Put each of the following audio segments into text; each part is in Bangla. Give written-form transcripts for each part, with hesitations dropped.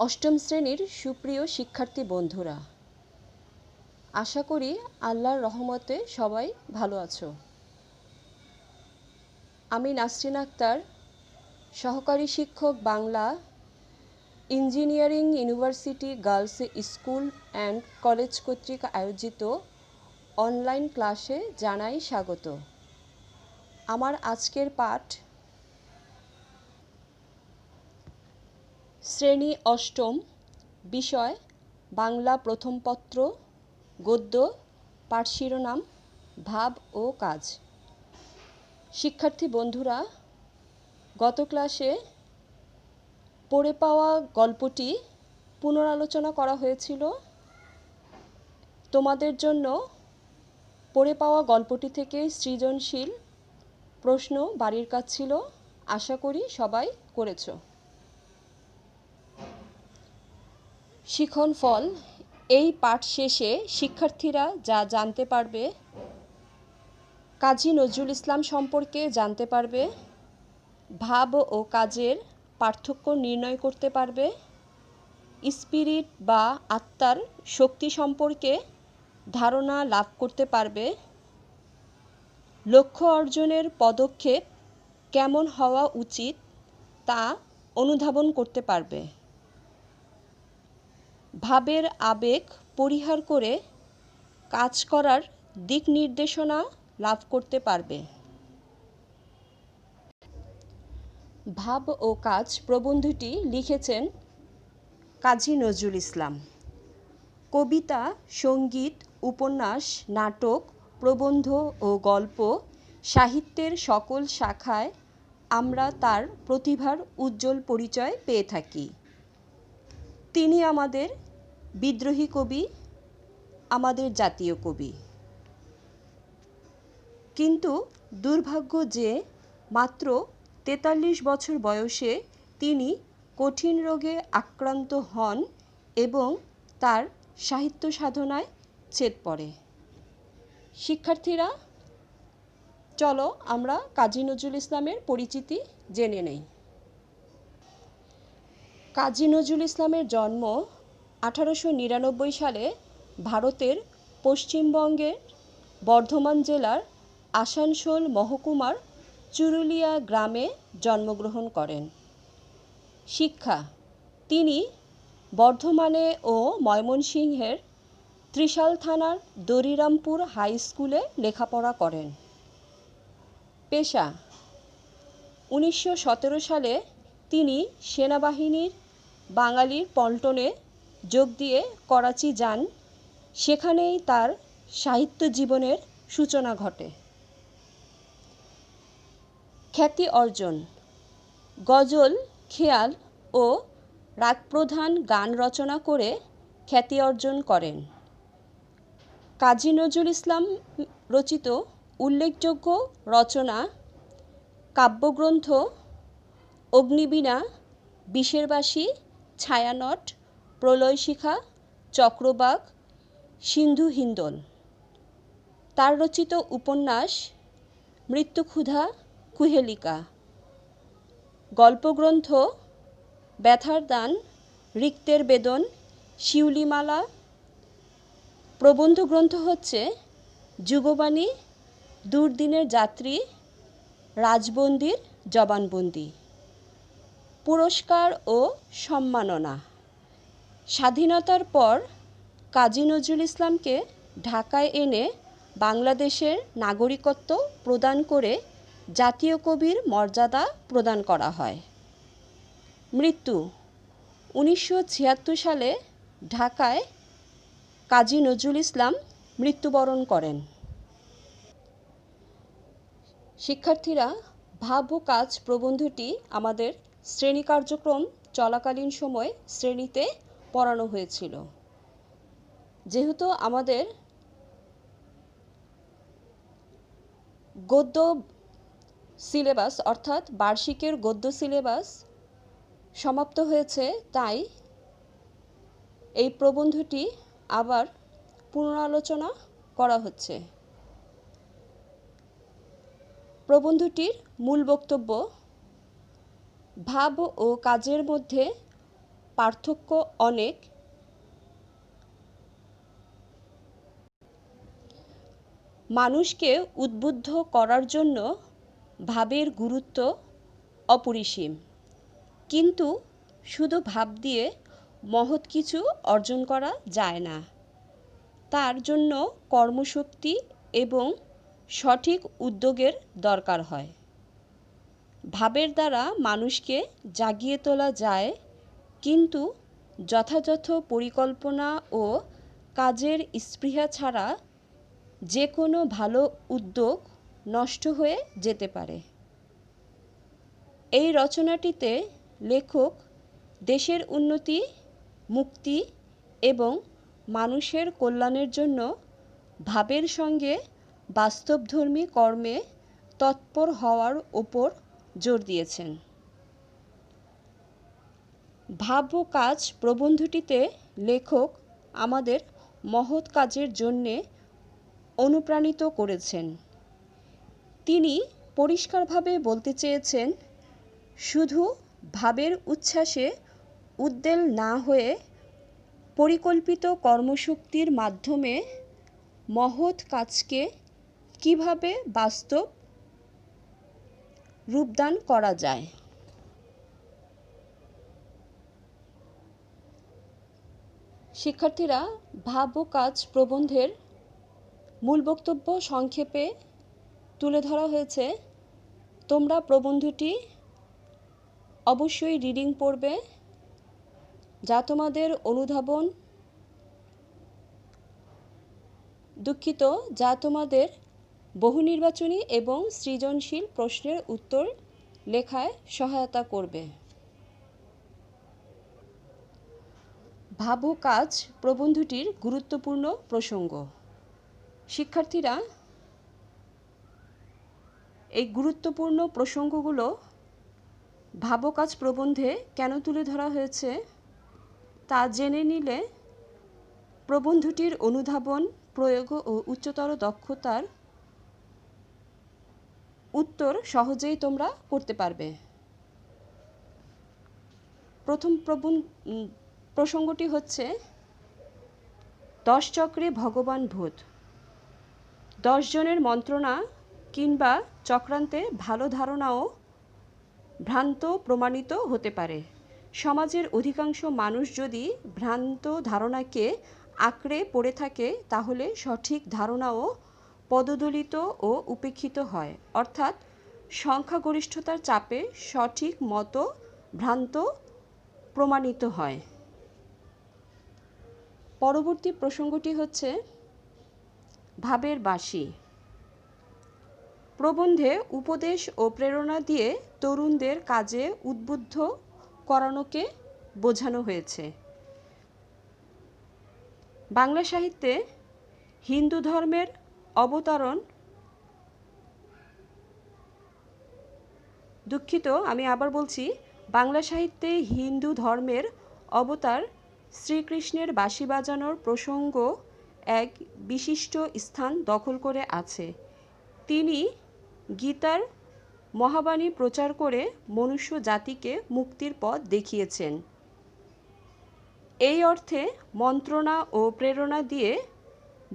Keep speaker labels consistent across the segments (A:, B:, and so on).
A: অষ্টম শ্রেণীর সুপ্রিয় শিক্ষার্থী বন্ধুরা, আশা করি আল্লাহর রহমতে সবাই ভালো আছো। আমি নাসরিন আক্তার, সহকারী শিক্ষক Bangla, engineering university girls school and college কর্তৃক আয়োজিত অনলাইন ক্লাসে জানাই স্বাগত। আমার আজকের পাঠ শ্রেণী অষ্টম, বিষয় বাংলা প্রথম পত্র, গদ্য, পাঠ শিরোনাম ভাব ও কাজ। শিক্ষার্থী বন্ধুরা, গত ক্লাসে পড়ে পাওয়া গল্পটি পুনরালোচনা করা হয়েছিল। তোমাদের জন্য পড়ে পাওয়া গল্পটি থেকে সৃজনশীল প্রশ্ন বাড়ির কাজ ছিল, আশা করি সবাই করেছো। শিখন ফল, এই পাঠ শেষে শিক্ষার্থীরা যা জানতে পারবে: কাজী নজরুল ইসলাম সম্পর্কে জানতে পারবে, ভাব ও কাজের পার্থক্য নির্ণয় করতে পারবে, স্পিরিট বা আত্মার শক্তি সম্পর্কে ধারণা লাভ করতে পারবে, লক্ষ্য অর্জনের পদক্ষেপ কেমন হওয়া উচিত তা অনুধাবন করতে পারবে, ভাবের আবেগ পরিহার করে কাজ করার দিক নির্দেশনা লাভ করতে পারবে। ভাব ও কাজ প্রবন্ধটি লিখেছেন কাজী নজরুল ইসলাম। কবিতা, সঙ্গীত, উপন্যাস, নাটক, প্রবন্ধ ও গল্প সাহিত্যের সকল শাখায় আমরা তার প্রতিভার উজ্জ্বল পরিচয় পেয়ে থাকি। তিনি আমাদের বিদ্রোহী কবি, আমাদের জাতীয় কবি। কিন্তু দুর্ভাগ্য যে মাত্র ৪৩ বছর বয়সে তিনি কঠিন রোগে আক্রান্ত হন এবং তার সাহিত্য সাধনায় ছেদ পড়ে। শিক্ষার্থীরা, চলো আমরা কাজী নজরুল ইসলামের পরিচিতি জেনে নেই। কাজী নজরুল ইসলামের জন্ম ১৮৯৯ সালে ভারতের পশ্চিমবঙ্গের বর্ধমান জেলার আসানসোল মহকুমার চুরুলিয়া গ্রামে জন্মগ্রহণ করেন। শিক্ষা: তিনি বর্ধমানে ও ময়মনসিংহের ত্রিশাল থানার দরিরামপুর হাই স্কুলে লেখাপড়া করেন। পেশা: ১৯১৭ সালে তিনি সেনাবাহিনীর বাঙালির পল্টনে যোগ দিয়ে করাচি যান। সেখানেই তার সাহিত্য জীবনের সূচনা ঘটে। খ্যাতি অর্জন: গজল, খেয়াল ও রাগপ্রধান গান রচনা করে খ্যাতি অর্জন করেন। কাজী নজরুল ইসলাম রচিত উল্লেখযোগ্য রচনা: কাব্যগ্রন্থ অগ্নিবীণা, বিষের বাঁশি, ছায়ানট, প্রলয়শিখা, চক্রবাক, সিন্ধু হিন্দোল। তার রচিত উপন্যাস: মৃত্যুক্ষুধা, কুহেলিকা। গল্পগ্রন্থ: ব্যথার দান, রিক্তের বেদন, শিউলিমালা। প্রবন্ধ গ্রন্থ হচ্ছে যুগবাণী, দুর্দিনের যাত্রী, রাজবন্দির জবানবন্দি। পুরস্কার ও সম্মাননা: স্বাধীনতার পর কাজী নজরুল ইসলামকে ঢাকায় এনে বাংলাদেশের নাগরিকত্ব প্রদান করে জাতীয় কবির মর্যাদা প্রদান করা হয়। মৃত্যু: ১৯৭৬ সালে ঢাকায় কাজী নজরুল ইসলাম মৃত্যুবরণ করেন। শিক্ষার্থীরা, ভাব ও কাজ প্রবন্ধটি আমাদের শ্রেণী কার্যক্রম চলাকালীন সময় শ্রেণীতে পড়ানো হয়েছিল। যেহেতু আমাদের গদ্য সিলেবাস অর্থাৎ বার্ষিকের গদ্য সিলেবাস সমাপ্ত হয়েছে, তাই এই প্রবন্ধটি আবার পুনরালোচনা করা হচ্ছে। প্রবন্ধটির মূল বক্তব্য: ভাব ও কাজের মধ্যে পার্থক্য অনেক। মানুষকে উদ্বুদ্ধ করার জন্য ভাবের গুরুত্ব অপরিসীম, কিন্তু শুধু ভাব দিয়ে মহৎ কিছু অর্জন করা যায় না। তার জন্য কর্মশক্তি এবং সঠিক উদ্যোগের দরকার হয়। ভাবের দ্বারা মানুষকে জাগিয়ে তোলা যায়, কিন্তু যথাযথ পরিকল্পনা ও কাজের স্পৃহা ছাড়া যে কোনো ভালো উদ্যোগ নষ্ট হয়ে যেতে পারে। এই রচনাটিতে লেখক দেশের উন্নতি, মুক্তি এবং মানুষের কল্যাণের জন্য ভাবের সঙ্গে বাস্তবধর্মী কর্মে তৎপর হওয়ার ওপর জোর দিয়েছেন। ভাব ও কাজ প্রবন্ধটিতে লেখক আমাদের মহৎ কাজের জন্যে অনুপ্রাণিত করেছেন। তিনি পরিষ্কারভাবে বলতে চেয়েছেন, শুধু ভাবের উচ্ছ্বাসে উদ্বেল না হয়ে পরিকল্পিত কর্মশক্তির মাধ্যমে মহৎ কাজকে কিভাবে বাস্তব রূপদান করা যায়। শিক্ষার্থীরা, ভাব ও কাজ প্রবন্ধের মূল বক্তব্য সংক্ষেপে তুলে ধরা হয়েছে। তোমরা প্রবন্ধটি অবশ্যই রিডিং পড়বে, যা তোমাদের অনুধাবন যা তোমাদের বহুনির্বাচনী এবং সৃজনশীল প্রশ্নের উত্তর লেখায় সহায়তা করবে। ভাব ও কাজ প্রবন্ধটির গুরুত্বপূর্ণ প্রসঙ্গ। শিক্ষার্থীরা, এই গুরুত্বপূর্ণ প্রসঙ্গগুলো ভাব ও কাজ প্রবন্ধে কেন তুলে ধরা হয়েছে তা জেনে নিলে প্রবন্ধটির অনুধাবন, প্রয়োগ ও উচ্চতর দক্ষতার উত্তর সহজেই তোমরা করতে পারবে। প্রথম প্রসঙ্গটি হচ্ছে 10 চক্রে ভগবান ভূত। 10 জনের মন্ত্রণা কিংবা চক্রান্তে ভালো ধারণাও ভ্রান্ত প্রমাণিত হতে পারে। সমাজের অধিকাংশ মানুষ যদি ভ্রান্ত ধারণাকে আঁকড়ে পড়ে থাকে, তাহলে সঠিক ধারণাও পদদলিত ও উপেক্ষিত হয়, অর্থাৎ সংখ্যাগরিষ্ঠতার চাপে সঠিক মতো ভ্রান্ত প্রমাণিত হয়। পরবর্তী প্রসঙ্গটি হচ্ছে ভাবের বাসী। প্রবন্ধে উপদেশ ও প্রেরণা দিয়ে তরুণদের কাজে উদ্বুদ্ধ করানোকে বোঝানো হয়েছে। বাংলা সাহিত্যে হিন্দু ধর্মের অবতারণ বাংলা সাহিত্যে হিন্দু ধর্মের অবতার শ্রীকৃষ্ণের বাঁশি বাজানোর প্রসঙ্গ এক বিশিষ্ট স্থান দখল করে আছে। তিনি গীতার মহাবাণী প্রচার করে মনুষ্য জাতিকে মুক্তির পথ দেখিয়েছেন। এই অর্থে মন্ত্রণা ও প্রেরণা দিয়ে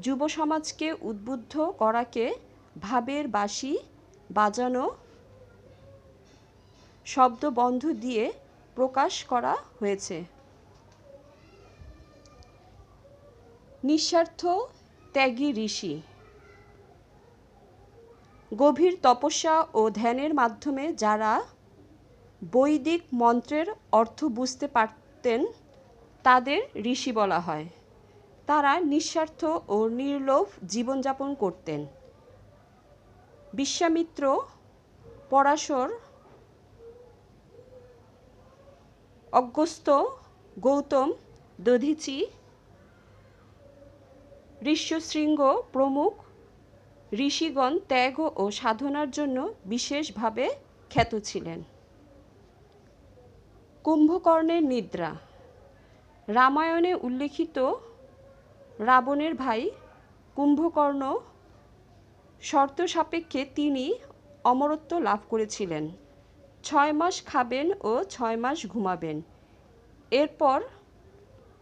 A: যুব সমাজকে উদ্বুদ্ধ করাকে ভাবের বাঁশি বাজানো শব্দবন্ধ দিয়ে প্রকাশ করা হয়েছে। নিঃস্বার্থ ত্যাগী ঋষি। গভীর তপস্যা ও ধ্যানের মাধ্যমে যারা বৈদিক মন্ত্রের অর্থ বুঝতে পারতেন, তাদের ঋষি বলা হয়। তারা নিঃস্বার্থ ও নির্লোভ জীবনযাপন করতেন। বিশ্বামিত্র, পরাশর, অগস্ত্য, গৌতম, দধীচি, ঋষ্যশৃঙ্গ প্রমুখ ঋষিগণ ত্যাগ ও সাধনার জন্য বিশেষভাবে খ্যাত ছিলেন। কুম্ভকর্ণের নিদ্রা। রামায়ণে উল্লেখিত রাবণের ভাই কুম্ভকর্ণ শর্ত সাপেক্ষে তিনি অমরত্ব লাভ করেছিলেন। 6 মাস খাবেন ও 6 মাস ঘুমাবেন, এরপর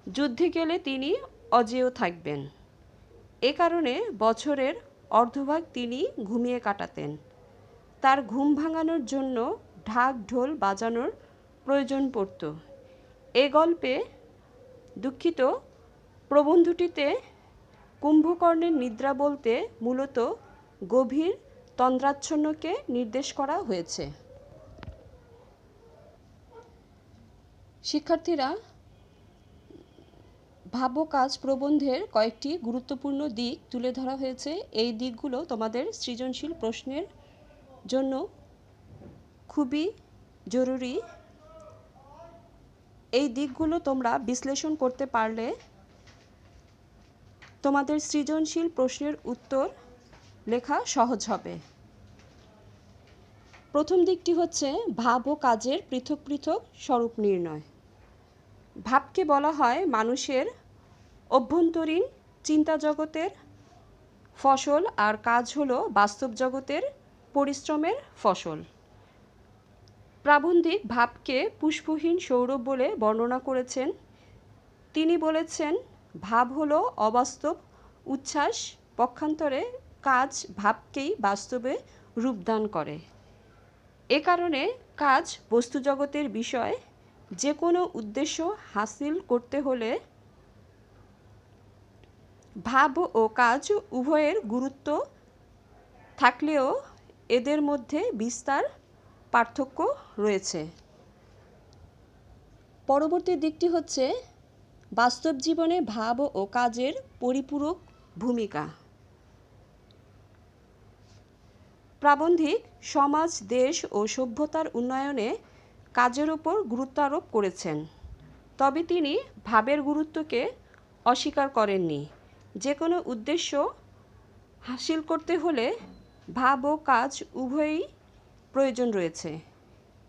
A: যুদ্ধে গেলে তিনি অজেয় থাকবেন। এ কারণে বছরের অর্ধভাগ তিনি ঘুমিয়ে কাটাতেন। তার ঘুম ভাঙানোর জন্য ঢাক ঢোল বাজানোর প্রয়োজন পড়ত। এ গল্পে দুঃখিত প্রবন্ধটিতে কুম্ভকর্ণের নিদ্রা বলতে মূলত গভীর তন্দ্রাচ্ছন্নকে নির্দেশ করা হয়েছে। শিক্ষার্থীরা, ভাব ও কাজ প্রবন্ধের কয়েকটি গুরুত্বপূর্ণ দিক তুলে ধরা হয়েছে। এই দিকগুলো তোমাদের সৃজনশীল প্রশ্নের জন্য খুবই জরুরি। এই দিকগুলো তোমরা বিশ্লেষণ করতে পারলে তোমাদের সৃজনশীল প্রশ্নের উত্তর লেখা সহজ হবে। প্রথম দিকটি হচ্ছে ভাব ও কাজের পৃথক পৃথক স্বরূপ নির্ণয়। ভাবকে বলা হয় মানুষের অভ্যন্তরীণ চিন্তা জগতের ফসল, আর কাজ হলো বাস্তব জগতের পরিশ্রমের ফসল। প্রাবন্ধিক ভাবকে পুষ্পহীন সৌরভ বলে বর্ণনা করেছেন। তিনি বলেছেন, ভাব হলো অবাস্তব উচ্ছ্বাস, পক্ষান্তরে কাজ ভাবকেই বাস্তবে রূপদান করে। এ কারণে কাজ বস্তুজগতের বিষয়। যে কোনো উদ্দেশ্য হাসিল করতে হলে ভাব ও কাজ উভয়ের গুরুত্ব থাকলেও এদের মধ্যে বিস্তর পার্থক্য রয়েছে। পরবর্তী দিকটি হচ্ছে বাস্তব জীবনে ভাব ও কাজের পরিপূরক ভূমিকা। প্রাবন্ধিক সমাজ, দেশ ও সভ্যতার উন্নয়নে কাজের উপর গুরুত্ব আরোপ করেছেন, তবে তিনি ভাবের গুরুত্বকে অস্বীকার করেননি। যে কোনো উদ্দেশ্য হাসিল করতে হলে ভাব ও কাজ উভয়ই প্রয়োজন রয়েছে।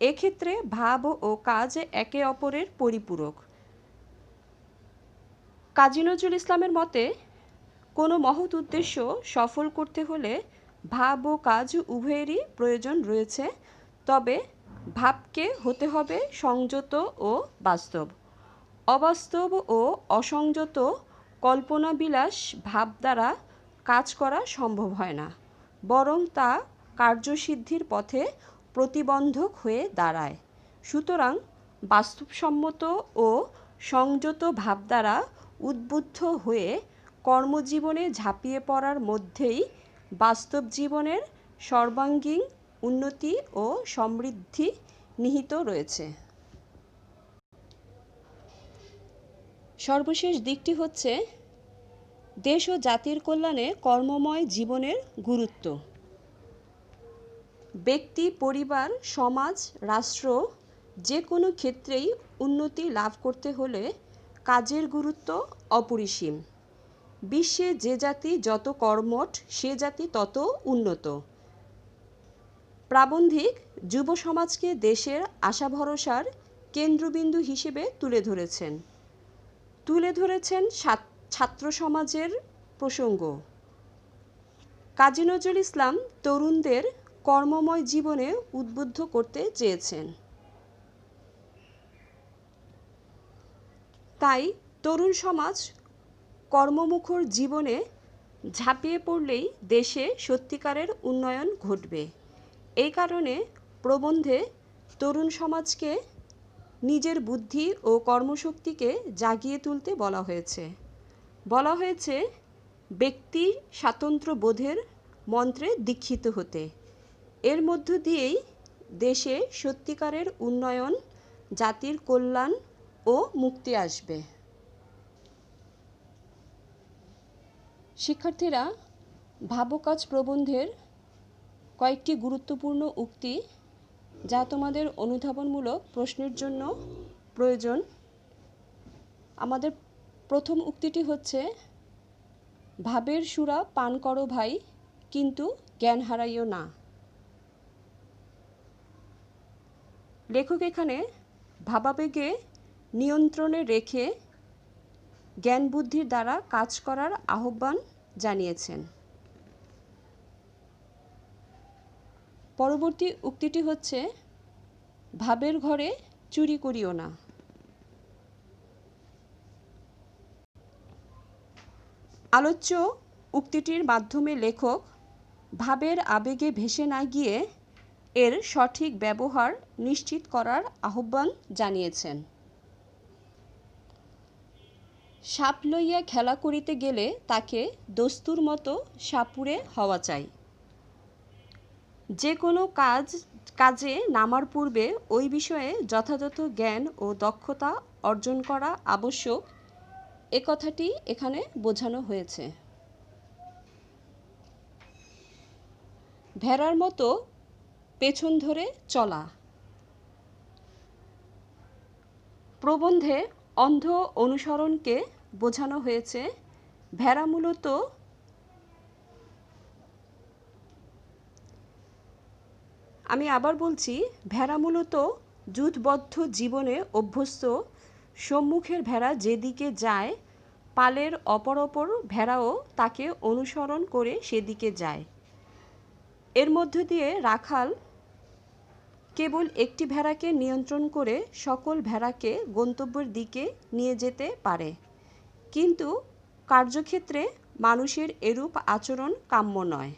A: এক্ষেত্রে ভাব ও কাজ একে অপরের পরিপূরক। কাজী নজরুল ইসলামের মতে কোনো মহৎ উদ্দেশ্য সফল করতে হলে ভাব ও কাজ উভয়েরই প্রয়োজন রয়েছে, তবে ভাবকে হতে হবে সংযত ও বাস্তব। অবাস্তব ও অসংযত কল্পনাবিলাস ভাব দ্বারা কাজ করা সম্ভব হয় না, বরং তা কার্যসিদ্ধির পথে প্রতিবন্ধক হয়ে দাঁড়ায়। সুতরাং বাস্তবসম্মত ও সংযত ভাব দ্বারা উদ্বুদ্ধ হয়ে কর্মজীবনে ঝাঁপিয়ে পড়ার মধ্যেই বাস্তব জীবনের সর্বাঙ্গীন উন্নতি ও সমৃদ্ধি নিহিত রয়েছে। সর্বশেষ দিকটি হচ্ছে দেশ ও জাতির কল্যাণে কর্মময় জীবনের গুরুত্ব। ব্যক্তি, পরিবার, সমাজ, রাষ্ট্র যে কোনো ক্ষেত্রেই উন্নতি লাভ করতে হলে কাজের গুরুত্ব অপরিসীম। বিশ্বে যে জাতি যত কর্মঠ, সে জাতি তত উন্নত। প্রাবন্ধিক যুব সমাজকে দেশের আশা ভরসার কেন্দ্রবিন্দু হিসেবে তুলে ধরেছেন ছাত্র সমাজের প্রসঙ্গ। কাজী নজরুল ইসলাম তরুণদের কর্মময় জীবনে উদ্বুদ্ধ করতে চেয়েছেন। তাই তরুণ সমাজ কর্মমুখর জীবনে ঝাঁপিয়ে পড়লেই দেশে সত্যিকারের উন্নয়ন ঘটবে। এই কারণে প্রবন্ধে তরুণ সমাজকে নিজের বুদ্ধি ও কর্মশক্তিকে জাগিয়ে তুলতে বলা হয়েছে ব্যক্তি স্বাতন্ত্র্য বোধের মন্ত্রে দীক্ষিত হতে। এর মধ্য দিয়েই দেশে সত্যিকারের উন্নয়ন, জাতির কল্যাণ ও মুক্তি আসবে। শিক্ষার্থীরা, ভাব ও কাজ প্রবন্ধের কয়েকটি গুরুত্বপূর্ণ উক্তি যা তোমাদের অনুধাবনমূলক প্রশ্নের জন্য প্রয়োজন। আমাদের প্রথম উক্তিটি হচ্ছে, ভাবের সুরা পান করো ভাই, কিন্তু জ্ঞান হারাইও না। লেখক এখানে ভাবাবেগে নিয়ন্ত্রণে রেখে জ্ঞান বুদ্ধির দ্বারা কাজ করার আহ্বান জানিয়েছেন। পরবর্তী উক্তিটি হচ্ছে, ভাবের ঘরে চুরি করিও না। আলোচ্য উক্তিটির মাধ্যমে লেখক ভাবের আবেগে ভেসে না গিয়ে এর সঠিক ব্যবহার নিশ্চিত করার আহ্বান জানিয়েছেন। সাপ লইয়া খেলা করিতে গেলে তাকে দস্তুর মতো সাপুড়ে হওয়া চাই। যে কোনো কাজে নামার পূর্বে ওই বিষয়ে যথাযথ জ্ঞান ও দক্ষতা অর্জন করা আবশ্যক, এ কথাটি এখানে বোঝানো হয়েছে। ভেড়ার মতো পেছন ধরে চলা। প্রবন্ধে অন্ধ অনুসরণকে বোঝানো হয়েছে। ভেড়া মূলত আমি আবার বলছি, ভেড়া মূলত যুথবদ্ধ জীবনে অভ্যস্ত। সম্মুখের ভেড়া যেদিকে যায়, পালের অপর ভেড়াও তাকে অনুসরণ করে সেদিকে যায়। এর মধ্য দিয়ে রাখাল কেবল একটি ভেড়াকে নিয়ন্ত্রণ করে সকল ভেড়াকে গন্তব্যের দিকে নিয়ে যেতে পারে, কিন্তু কার্যক্ষেত্রে মানুষের এরূপ আচরণ কাম্য নয়।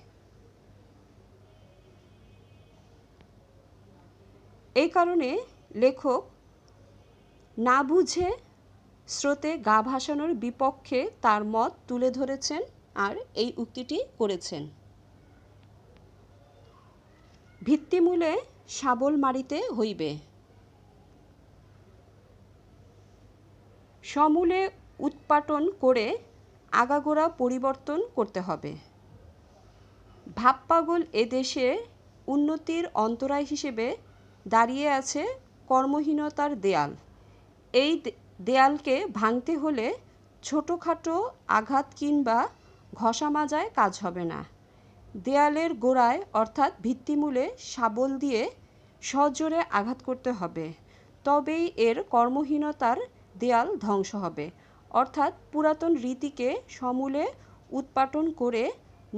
A: এই কারণে লেখক না বুঝে স্রোতে গা ভাসানোর বিপক্ষে তার মত তুলে ধরেছেন আর এই উক্তিটি করেছেন। ভিত্তিমূলে শাবল মারিতে হইবে, সমূলে উৎপাটন করে আগাগোড়া পরিবর্তন করতে হবে। ভাবপাগল এদেশে উন্নতির অন্তরায় হিসেবে দাঁড়িয়ে আছে কর্মহীনতার দেয়াল। এই দেয়ালকে ভাঙতে হলে ছোটোখাটো আঘাত কিংবা ঘষা মাজায় কাজ হবে না। দেয়ালের গোড়ায় অর্থাৎ ভিত্তিমূলে শাবল দিয়ে সজোরে আঘাত করতে হবে, তবেই এর কর্মহীনতার দেয়াল ধ্বংস হবে। অর্থাৎ পুরাতন রীতিকে সমূলে উৎপাটন করে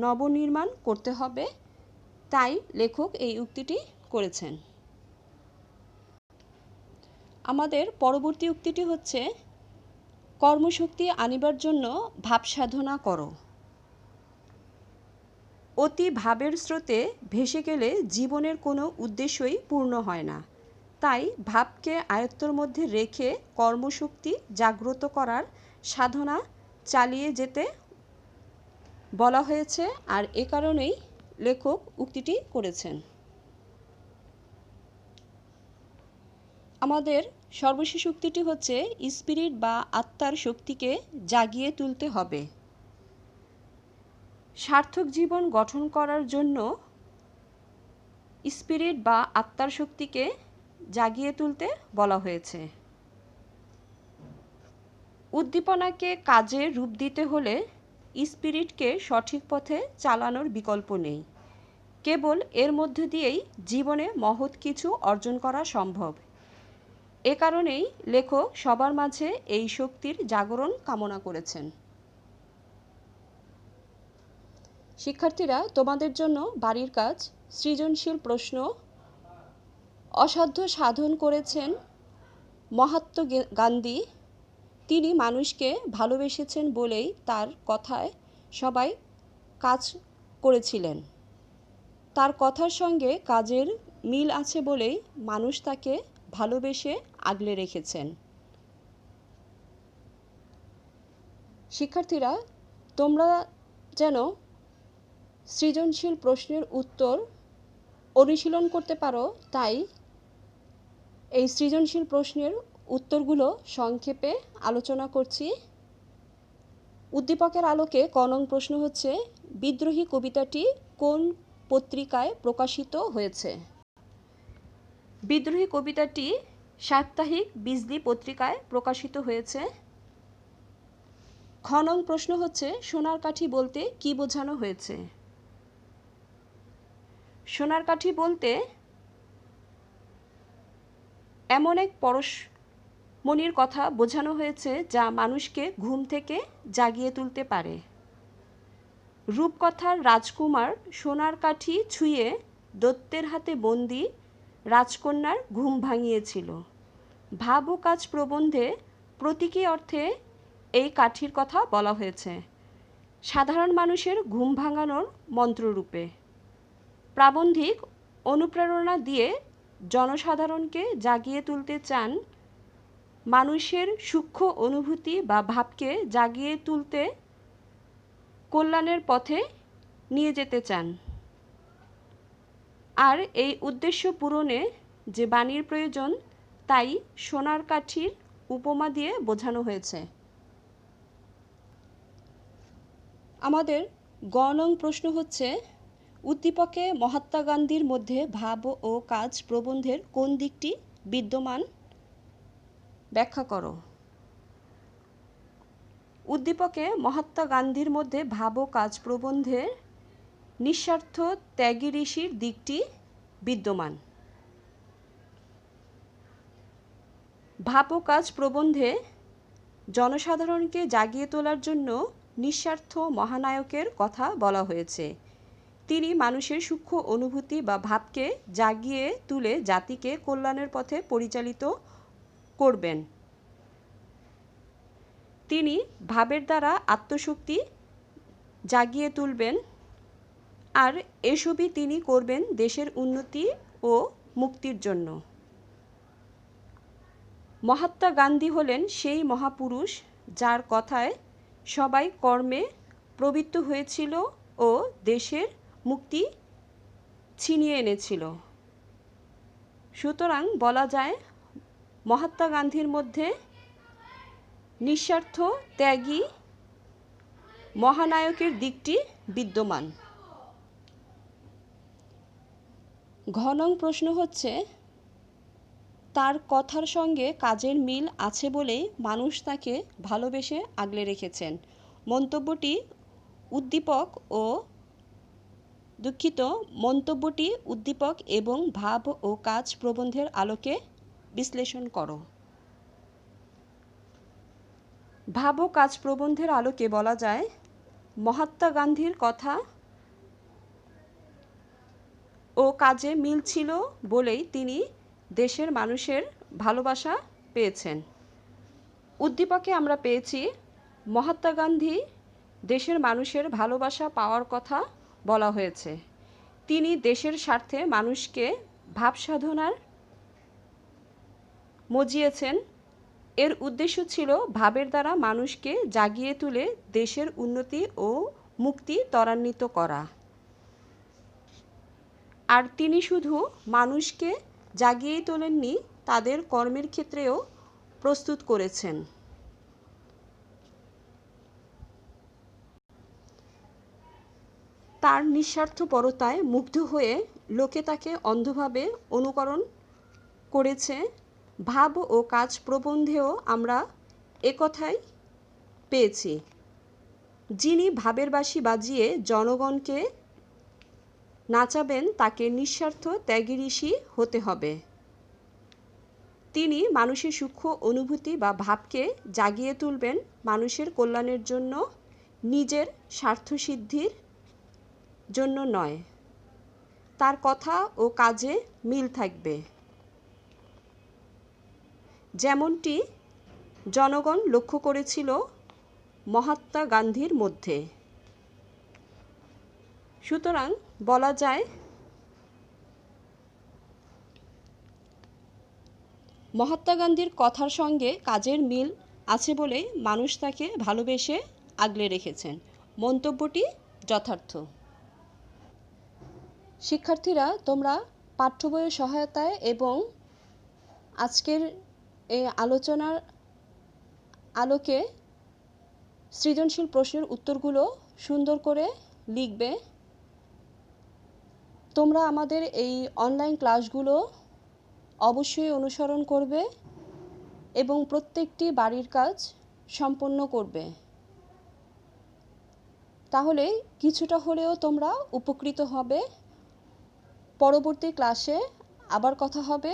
A: নবনির্মাণ করতে হবে। তাই লেখক এই উক্তিটি করেছেন। আমাদের পরবর্তী উক্তিটি হচ্ছে, কর্মশক্তি আনিবার জন্য ভাব সাধনা করো। অতি ভাবের স্রোতে ভেসে গেলে জীবনের কোনো উদ্দেশ্যই পূর্ণ হয় না। তাই ভাবকে আয়ত্তের মধ্যে রেখে কর্মশক্তি জাগ্রত করার সাধনা চালিয়ে যেতে বলা হয়েছে, আর এ কারণেই লেখক উক্তিটি করেছেন। আমাদের সর্বশেষ উক্তিটি হচ্ছে, স্পিরিট বা আত্মার শক্তিকে জাগিয়ে তুলতে হবে। সার্থক জীবন গঠন করার জন্য স্পিরিট বা আত্মার শক্তিকে জাগিয়ে তুলতে বলা হয়েছে। উদ্দীপনাকে কাজে রূপ দিতে হলে স্পিরিটকে সঠিক পথে চালানোর বিকল্প নেই। কেবল এর মধ্য দিয়েই জীবনে মহৎ কিছু অর্জন করা সম্ভব। এ কারণেই লেখক সবার মাঝে এই শক্তির জাগরণ কামনা করেছেন। শিক্ষার্থীরা, তোমাদের জন্য বাড়ির কাজ, সৃজনশীল প্রশ্ন। অসাধ্য সাধন করেছেন মহাত্মা গান্ধী। তিনি মানুষকে ভালোবেসেছেন বলেই তার কথায় সবাই কাজ করেছিলেন। তার কথার সঙ্গে কাজের মিল আছে বলেই মানুষ তাকে ভালোবেসে আগলে রেখেছেন। শিক্ষার্থীরা, তোমরা যেন সৃজনশীল প্রশ্নের উত্তর অনুশীলন করতে পারো, তাই এই সৃজনশীল প্রশ্নের উত্তরগুলো সংক্ষেপে আলোচনা করছি। উদ্দীপকের আলোকে ক নং প্রশ্ন হচ্ছে, বিদ্রোহী কবিতাটি কোন পত্রিকায় প্রকাশিত হয়েছে? বিদ্রোহী কবিতাটি সাপ্তাহিক বিজলি পত্রিকায় প্রকাশিত হয়েছে। খ নং প্রশ্ন হচ্ছে, সোনার কাঠি বলতে কি বোঝানো হয়েছে? সোনার কাঠি বলতে এমন এক পরশমণির কথা বোঝানো হয়েছে যা মানুষকে ঘুম থেকে জাগিয়ে তুলতে পারে। রূপকথার রাজকুমার সোনার কাঠি ছুঁয়ে দৈত্যের হাতে বন্দি রাজকন্যার ঘুম ভাঙিয়েছিল। ভাব ও কাজ প্রবন্ধে প্রতীকী অর্থে এই কাঠির কথা বলা হয়েছে। সাধারণ মানুষের ঘুম ভাঙানোর মন্ত্ররূপে। প্রাবন্ধিক অনুপ্রেরণা দিয়ে জনসাধারণকে জাগিয়ে তুলতে চান, মানুষের সূক্ষ্ম অনুভূতি বা ভাবকে জাগিয়ে তুলতে কল্যাণের পথে নিয়ে যেতে চান। আর এই উদ্দেশ্য পূরণে যে বাণীর প্রয়োজন, তাই সোনার কাঠির উপমা দিয়ে বোঝানো হয়েছে। আমাদের গ নং প্রশ্ন হচ্ছে, উদ্দীপকে মহাত্মা গান্ধীর মধ্যে ভাব ও কাজ প্রবন্ধের কোন দিকটি বিদ্যমান ব্যাখ্যা করো। উদ্দীপকে মহাত্মা গান্ধীর মধ্যে ভাব ও কাজ প্রবন্ধের নিঃস্বার্থ ত্যাগী ঋষির দিকটি বিদ্যমান। ভাব ও কাজ প্রবন্ধে জনসাধারণকে জাগিয়ে তোলার জন্য নিঃস্বার্থ মহানায়কের কথা বলা হয়েছে। তিনি মানুষের সূক্ষ্ম অনুভূতি বা ভাবকে জাগিয়ে তুলে জাতিকে কল্যাণের পথে পরিচালিত করবেন। তিনি ভাবের দ্বারা আত্মশক্তি জাগিয়ে তুলবেন, আর এসবই তিনি করবেন দেশের উন্নতি ও মুক্তির জন্য। মহাত্মা গান্ধী হলেন সেই মহাপুরুষ যার কথায় সবাই কর্মে প্রবৃত্ত হয়েছিল ও দেশের মুক্তি ছিনিয়ে এনেছিল। সুতরাং বলা যায়, মহাত্মা গান্ধীর মধ্যে নিঃস্বার্থ ত্যাগী মহানায়কের দিকটি বিদ্যমান। ঘ নং প্রশ্ন হচ্ছে, তার কথার সঙ্গে কাজের মিল আছে বলেই মানুষ তাকে ভালোবেসে আগলে রেখেছেন। মন্তব্যটি উদ্দীপক এবং ভাব ও কাজ প্রবন্ধের আলোকে বিশ্লেষণ করো। ভাব ও কাজ প্রবন্ধের আলোকে বলা যায়, মহাত্মা গান্ধীর কথা ও কাজে মিল ছিল বলেই তিনি দেশের মানুষের ভালোবাসা পেয়েছেন। উদ্দীপকে আমরা পেয়েছি মহাত্মা গান্ধী দেশের মানুষের ভালোবাসা পাওয়ার কথা বলা হয়েছে। তিনি দেশের স্বার্থে মানুষকে ভাব সাধনার মজিয়েছেন। এর উদ্দেশ্য ছিল ভাবের দ্বারা মানুষকে জাগিয়ে তুলে দেশের উন্নতি ও মুক্তি ত্বরান্বিত করা। আর তিনি শুধু মানুষকে জাগিয়েই তোলেননি, তাদের কর্মের ক্ষেত্রেও প্রস্তুত করেছেন। তার নিঃস্বার্থপরতায় মুগ্ধ হয়ে লোকে তাকে অন্ধভাবে অনুকরণ করেছে। ভাব ও কাজ প্রবন্ধেও আমরা একথাই পেয়েছি। যিনি ভাবের বাঁশি বাজিয়ে জনগণকে নাচাবেন, তাকে নিঃস্বার্থ ত্যাগী ঋষি হতে হবে। তিনি মানুষের সূক্ষ্ম অনুভূতি বা ভাবকে জাগিয়ে তুলবেন মানুষের কল্যাণের জন্য, নিজের স্বার্থসিদ্ধির জন্য নয়। তার কথা ও কাজে মিল থাকবে, যেমনটি জনগণ লক্ষ্য করেছিল মহাত্মা গান্ধীর মধ্যে। সুতরাং বলা যায়, মহাত্মা গান্ধীর কথার সঙ্গে কাজের মিল আছে বলেই মানুষ তাকে ভালোবেসে আগলে রেখেছেন। মন্তব্যটি যথার্থ। শিক্ষার্থীরা, তোমরা পাঠ্য বইয়ের সহায়তায় এবং আজকের এই আলোচনার আলোকে সৃজনশীল প্রশ্নের উত্তরগুলো সুন্দর করে লিখবে। তোমরা আমাদের এই অনলাইন ক্লাসগুলো অবশ্যই অনুসরণ করবে এবং প্রত্যেকটি বাড়ির কাজ সম্পন্ন করবে। তাহলে কিছুটা হলেও তোমরা উপকৃত হবে। পরবর্তী ক্লাসে আবার কথা হবে।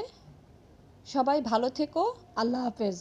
A: সবাই ভালো থেকো। আল্লাহ হাফেজ।